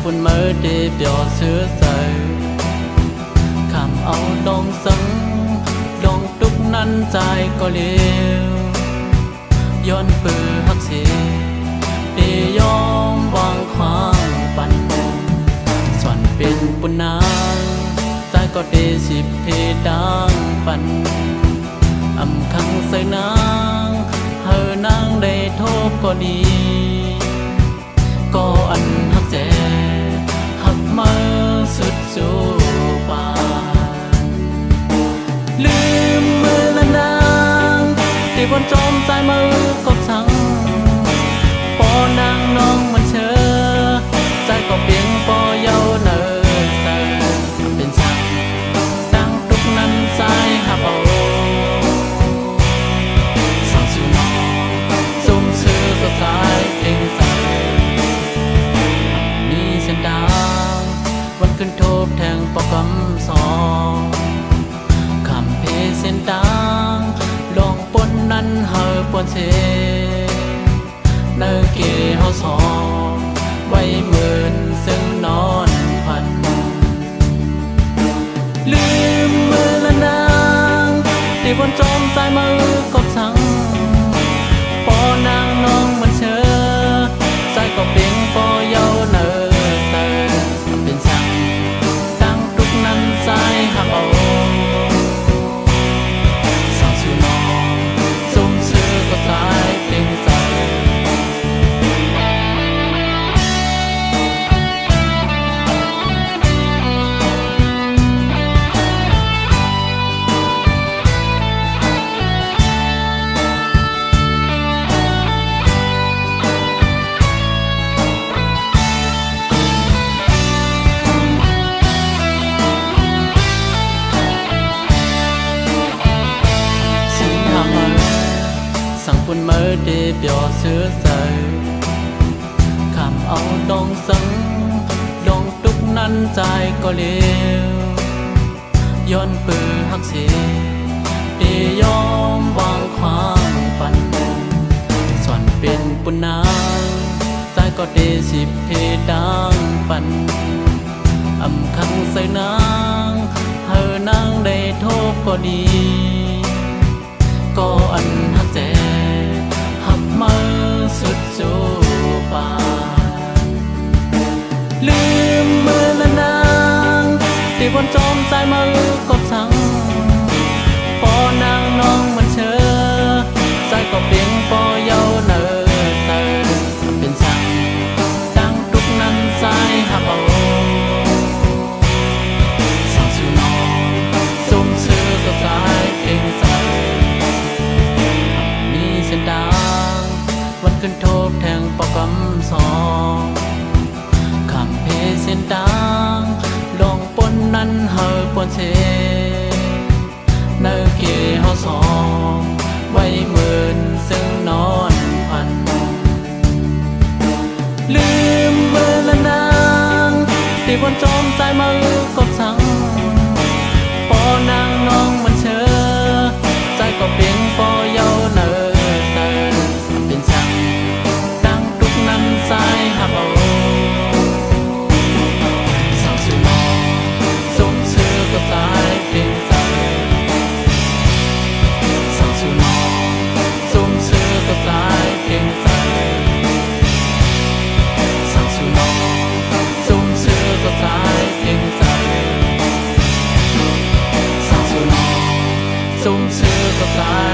buồn mơ để biểu xưa giờ khảm áo đông sân đông túc năn dài có liêuย้อนปือฮักเสได้ยอมวางความปันส่วนเป็นปุนางใจก็ได้สิบเพดังปันอำคังใส่นางเฮอนางได้โทษก็ดีก็อันฮักแจฮักมาสุดจูปานลืมมือละนางที่บนจอมใจมือกบสังปอนางน้องมันเชอใจก็เพียงปอเยาเนอเธอเป็นสังดังตุกนั้นใจหับเอาสั่งสู่น้องซุ่มซื้อก็ใจเพียงใจมีเส้นดางวันขึ้นโทบแทงปอกำสองคำเพเส้นดางลองปนนั้นเฮาปนเสเนอเกเฮาสองไว้หมื่นซึ่งนอนพันลืมมือละนางที่บนจอมใจมือกบสังปอนางน้องมันเชอใจก็เพียงปอเยาเนอเธอเป็นสังตั้งทุกนั้นใจหักเอาสั่งสู่น้องซุ่มซื้อก็ตายเพียงใจสั่งปุ่นเมื่อได้เปียวเสื้อใส่ขามเอาดองสังดองตุกนั้นใจก็เลี้ยวย้อนปือฮักเสได้ยอมวางความปันส่วนเป็นปุ่นนางใจก็ได้สิบเพดังปันอำคังใส่นางเฮอนางได้โทษก็ดีก็อันฮักแจหักมาสุดจูปานลืมมือละนางที่บนจอมใจมือกบสังปอนางน้องมันเชอใจก็เพียงปอเยาเนอเธอเป็นสังดังทุกนั้นใจหักเอาสั่งสู่น้องซุ่มซื้อก็ใจเพียงใจเส้นดางวันขึ้นโทบแทงปอกำสองคำเพเส้นดางลองปนนั้นเฮาปนเสเนอเกเฮาสองไว้หมื่นซึ่งนอนพันลืมมือละนางที่บนจอมใจมือกบสังปอนางน้องมันเชอใจก็เพียงปอเยาเนอเป็นสังดังทุกนั้นใจหักเอาสั่งสู่น้องซุ่มซื้อก็ตายเพียงใจสั่งสู่น้องซุ่มซื้อก็ตายเพียงใจสั่งสู่น้องซุ่มซื้อก็ตายเพียงใจสั่งสู่น้องซุ่มซื้อก็ตาย